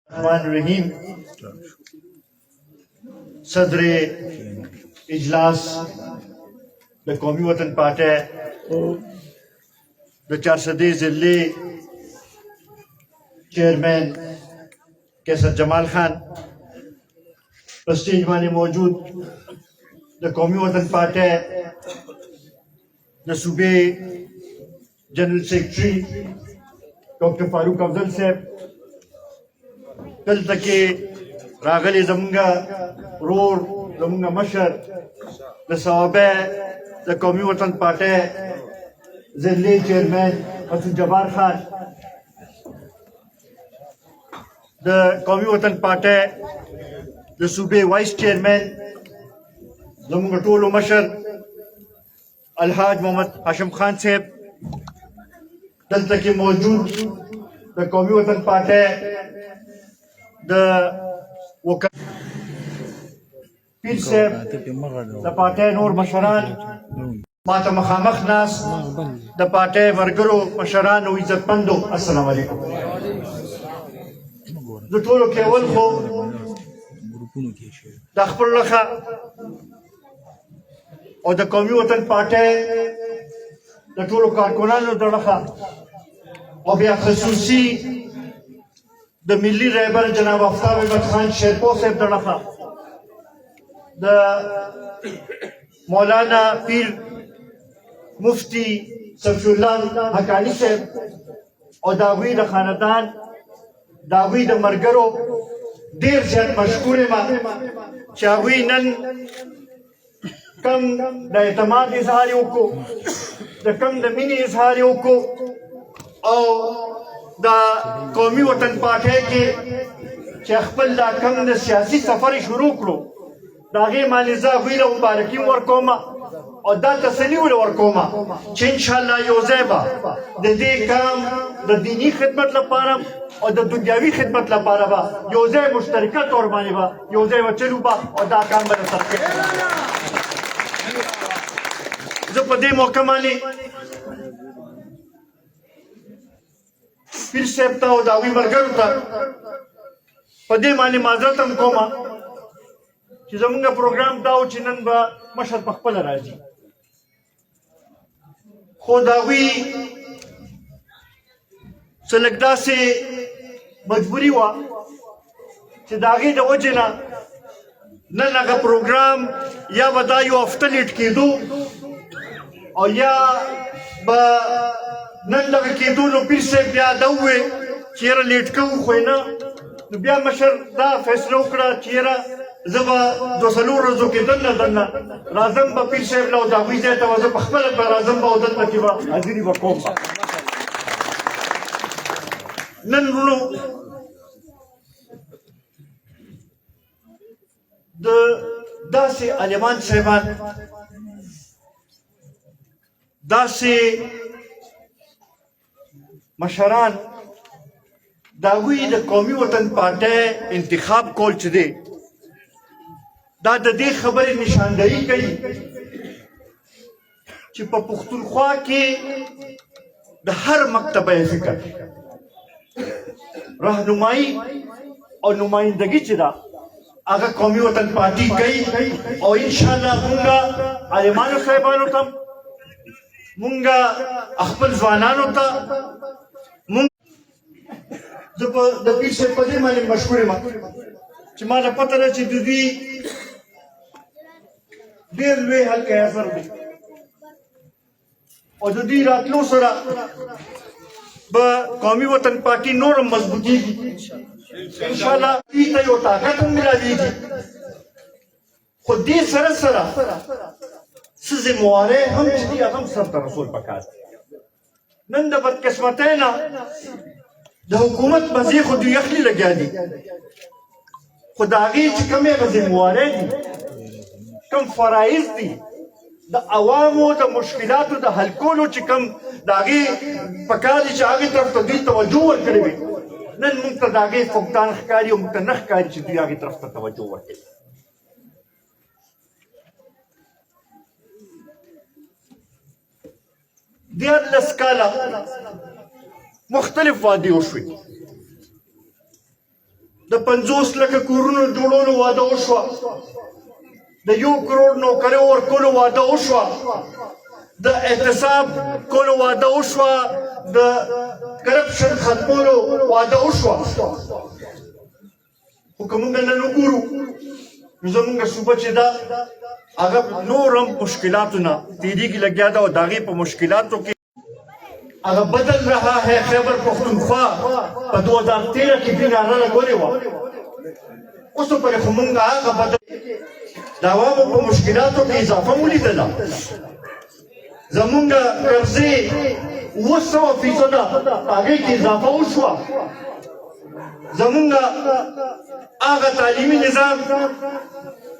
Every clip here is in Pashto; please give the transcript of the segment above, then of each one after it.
الرحمن الرحیم صدر اجلاس د قومي وطن پارټۍ د چارسدې ضلعې چیئرمین کیسر جمال خان په سټیج باندې موجود د قومي وطن پارټۍ د صوبې جنرل سیکرټري ډاکټر فاروق افضل صاحب دلته کې راغلي زمونږ ورور زمونږ مشر د صوابع د قومي وطن پارټۍ ضلعي چیئرمین مسعود جبار خان د قومي وطن پارټۍ د صوبې وایس چیئرمین زمونږ ټولو مشر الحاج محمد هاشم خان صاحب دلته کې موجود د قومي وطن پارټۍ د پیر صاحب د پارټۍ نور مشران ماته مخامخ ناس د پارټۍ ملګرو مشرانو عزتمندو السلام علیکم د ټولو کې اول خو د خپل لخوا او د قومي وطن پارټۍ د ټولو کارکونانو د لخوا او بیا خصوصي د ملي رهبر جناب آفتاب احمد خان شیرپور صاحب د لخوا د مولانا پیر مفتی صفی الله حقانی صاحب او د هغوی د خاندان د هغوی د ملګرو ډېر زیات مشکور یم چې هغوی نن کم د اعتماد اظهار یې وکړو د کم د مینې اظهار یې وکړو او د قومي وطن پارټۍ کې چې خپل دا کم د سیاسي سفر یې شروع کړو د هغې باندې زه هغوی له مبارکي ورکوم او دا تسلي ور ورکوم چې انشاءالله یو ځای به د دې کام د دیني خدمت لپاره او د دنیاوي خدمت لپاره به یو ځای مشترکه طور باندې به یو ځای به چلو به او دا کام به ترسره کړو زه په دې موقع باندې پیر صاحب ته او د هغوی ملګرو ته په دې باندې معذرت هم کوم چې زمونږ پروګرام دا و چې نن به مشر په خپله راځي خو د هغوی څه لږ داسې مجبوري وه چې د هغې د وجې نه نن هغه پروګرام یا به دا یو هفته لیټ کېدو او یا به نن دغه کېدو نو پیر صاحب بیا دا وویل چې یاره لیټ کوو خو نه نو بیا مشر دا فیصله وکړه چې یاره زه به دوه څلور ورځو کې دننه راځم به پیر صاحب له او د هغوی ځای ته به زه پخپله به راځم به او دلته کې به حاضري به کوم نن وروڼو د داسې عالمان صاحبان داسې مشران د هغوی د قومي وطن پارټۍ انتخاب کول چې دی دا د دې خبرې نشاندهي کوي چې په پښتونخوا کې د هر مکتبه فکر راهنمایي او نمایندګي چې ده هغه قومي وطن پارټي کوي او انشاءالله مونږ عالمانو صاحبانو ته مونږ خپل ځوانانو ته زه د پیر صاحب په دې باندې مشهور یم چې ما ته پته ده چې د دوی ډېر لوی حلقه اثر دی او د دوی راتلو سره به قومي وطن پارټي نور هم مضبوطېږي انشاءالله دوی ته یو طاقت هم میلاویږي خو دې سره سره څه ذمهوارۍ هم چې دي هغه هم سرته رسول پکار دی نن د بدقسمتۍ نه د حکومت مزې خو دوی یخلي لګیا دي خو د هغې چې کومې هغه ذمهوارۍ دي کوم فرایض دي د عوامو د مشکلاتو د حل کولو چې کوم د هغې پکار دي چې هغې طرف ته دوی توجه ورکړې وي نن موږ ته د هغې فقدان ښکاري او موږ ته نه ښکاري چې دوی هغې طرف ته توجه ورکړي دیارلس کاله مختلف وعدې وشوې د 50 لکه کورونو جوړولو واده وشوه، د 1 کروڑ نوکریو ورکولو واده وشوه، د احتساب کولو واده وشوه، د کرپشن ختمولو واده وشوه. خو که موږ نن وګورو نو زموږ صوبه چې ده هغه نور هم مشکلاتو نه تیریږي لګیا ده او د هغې په مشکلاتو کې هغه بدل رہا ہے خیبر پختونخوا په 2013 کې دوی ناره لګولې وه. اوس پورې خو موږ هغه بدل د عوامو په مشکلاتو کې اضافه ولیدله. زمونږ قرضې 200% هغې کې اضافه وشوه. زمونږ هغه تعلیمي نظام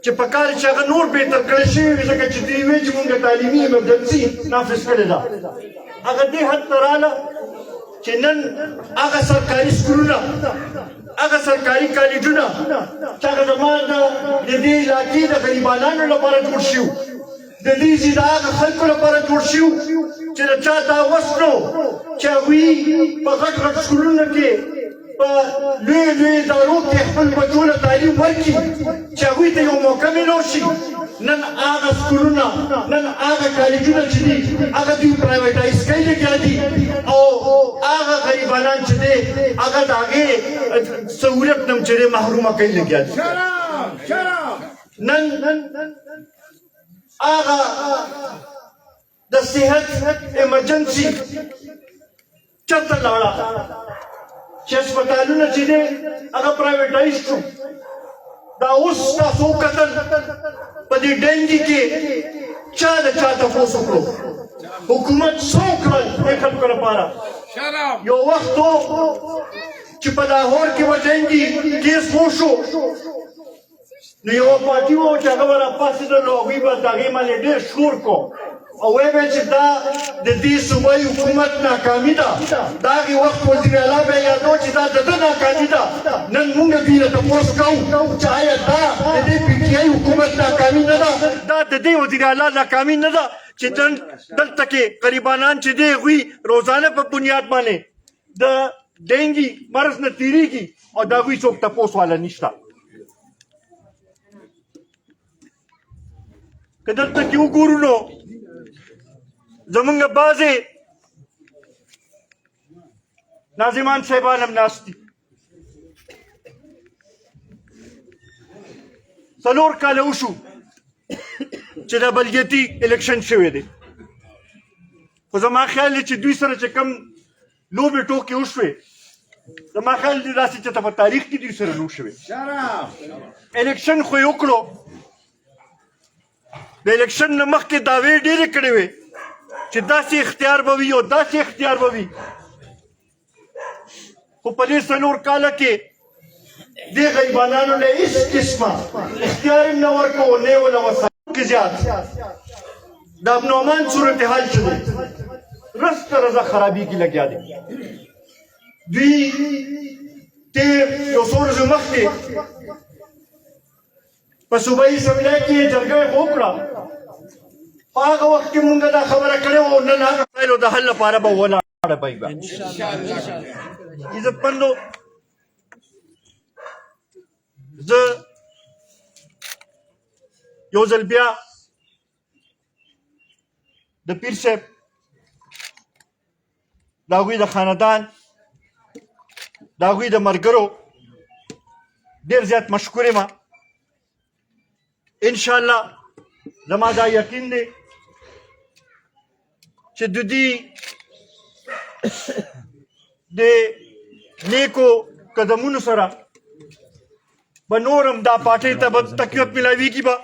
چې په کار چې هغه نور بهتر کړی شوی وي ځکه چې دوی وایي چې مونږ تعلیمي ایمرجنسي نافظ کړې ده، هغه دې حد ته راله چې نن هغه سرکاري سکولونه، هغه سرکاري کالجونه چې هغه زما د دې علاقې د غریبانانو لپاره جوړ شوي، د دې ځای د هغه خلکو لپاره جوړ شوي چې د چا دا وس نه و چې هغوی په غټ غټ سکولونو کې په لوی لوی ادارو کې خپل بچو له تعلیم ورکړي چې هغوی ته یو موقع میلاو شي. نن هغه سکولونه، نن هغه کالجونه چې دي هغه دوی پرایویټایز کوي لګیا دي او هغه غریبانان چې دی هغه د هغې سهولت نه چې دی محرومه کوي لګیا دي. نن هغه د صحت ایمرجنسي چېرته لاړه چې هسپتالونه چې دی هغه پرایویټایز شو. دا اوس تاسو وکتل په دې ډنګي کې چا د چا تپوس وکړو، حکومت څه وکړل دې خلکو لپاره. یو وخت و چې په لاهور کې به ډنګي کیس وشو نو یوه پارټي وه چې هغه به راپاڅېدل او هغوی به د هغې باندې ډېر شور کو او ویې به چې دا د دې صوبایي حکومت ناکامي ده. د هغې وخت وزیر اعلی به یې یادو چې دا د ده ناکامي ده. نن موږ دوی نه تپوس کوو چې آیا دا د دې پي ټي آی حکومت ناکامي نه ده، دا د دې وزیر اعلی ناکامي نه ده چې دلته کې غریبانان چې دی هغوی روزانه په بنیاد باندې د ډینګي مرض نه تېرېږي او د هغوی څوک تپوس والا نشته. که دلته کې وګورو نو زمونږ بعضې ناظمان صاحبان هم ناست دي. 4 کاله وشو چې د بلدیتي الیکشن شوی دی، خو زما خیال دی چې دوی سره چې کوم لوبې ټوکې وشوې زما خیال دی داسې چې ته په تاریخ کې دوی سره نه شوې. الیکشن خو یې وکړو، د الیکشن نه مخکې دعوې ډېرې کړې وې چې داسې اختیار به وي او داسې اختیار به وي، خو په دې 4 کاله کې دې غریبانانو له هېڅ قسمه اختیار یې نه ورکوو، نه یې ونه وسایلو کې زیات د امن صورتحال چې دی رس تر رضا خرابېږي لګیا دی. دوی تېر یو څو ورځې مخکې په صوبایي اسمبلۍ کې جرګه یې وکړه، په هغه وخت کې مونږ دا خبره کړې وه نن هغه مسایلو د حل لپاره به ولاړه به عزتمندو. زه یو ځل بیا د پیر صاحب د هغوی د خاندان د هغوی د ملګرو ډېر زیات مشکور یم. انشاءالله زما دا یقین دی چې د دوی د نیکو قدمونو سره به نور هم دا پارټۍ ته به تقویت میلاویږي به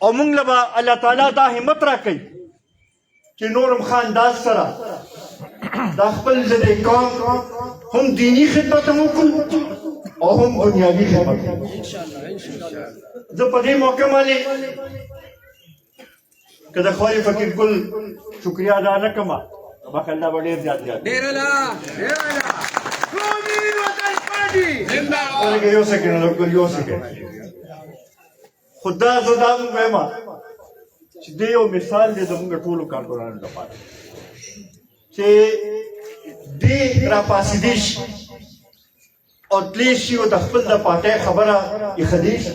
او موږ له به الله تعالی دا همت راکوي چې نور هم ښه انداز سره دا خپل د دې قوم هم دیني خدمت هم وکړو او هم دنیاوي خدمت. زه په دې موقع باندې که د خواري فقیر ګل شکریه ادا نه کړم بخښنه به ډېر زیات یو سکنډ ګل یو سکنډ خو دا زه دا وایم چې دې یو مثال دی زموږ ټولو کارګرانو لپاره چې دې راپاڅېدی شي او تلی شي او د خپل د پاټۍ خبره یې ښه شي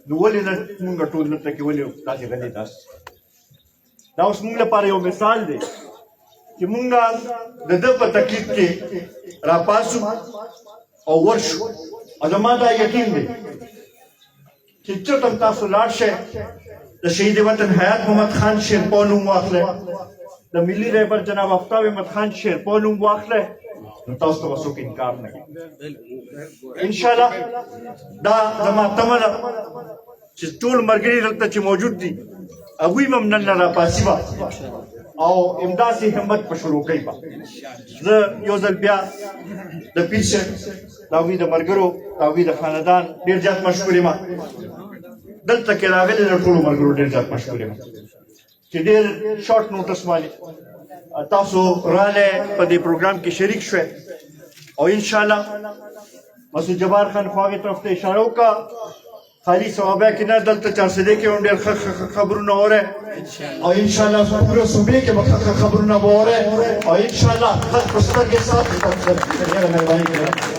نو ولې نه مونږ ټول دلته کې ولې داسې غلي ناست دا اوس مونږ لپاره یو مثال دی چې مونږ د ده په تکلیف کې راپاسو او ورشو او زما دا یقین دی چې چېرته هم تاسو لاړ شئ د شهید وطن حیات محمد خان شیرپا نوم واخلئ د ملي رهبر جناب آفتاب احمد خان شیرپا نوم واخلئ نو تاسو ته به څوک انکار نه کوي انشاءالله دا زما تمه ده چې ټول ملګري دلته چې موجود دي هغوی به هم نن نه راپاسي به او امداسې همت په شروع کوي به زه یو ځل بیا د پیر صاحب د هغوی د ملګرو د هغوی د خاندان ډېر زیات مشکور یم دلته کې راغلي د ټولو ملګرو ډېر زیات مشکور یم چې ډېر شارټ نوټس باندې تاسو راغلی په دې پروګرام کې شریک شوئ او انشاءالله مسعود جبار خان خو هغې طرف ته اشاره وکړه خالي صوابه کې نه دلته چارسدې کې هم ډېر ښه خبرونه اورئ او انشاءالله پوره صوبې کې به ښه خبرونه به اورئ او انشاءالله خلک په سترګې ساتي ډېره مهرباني کوي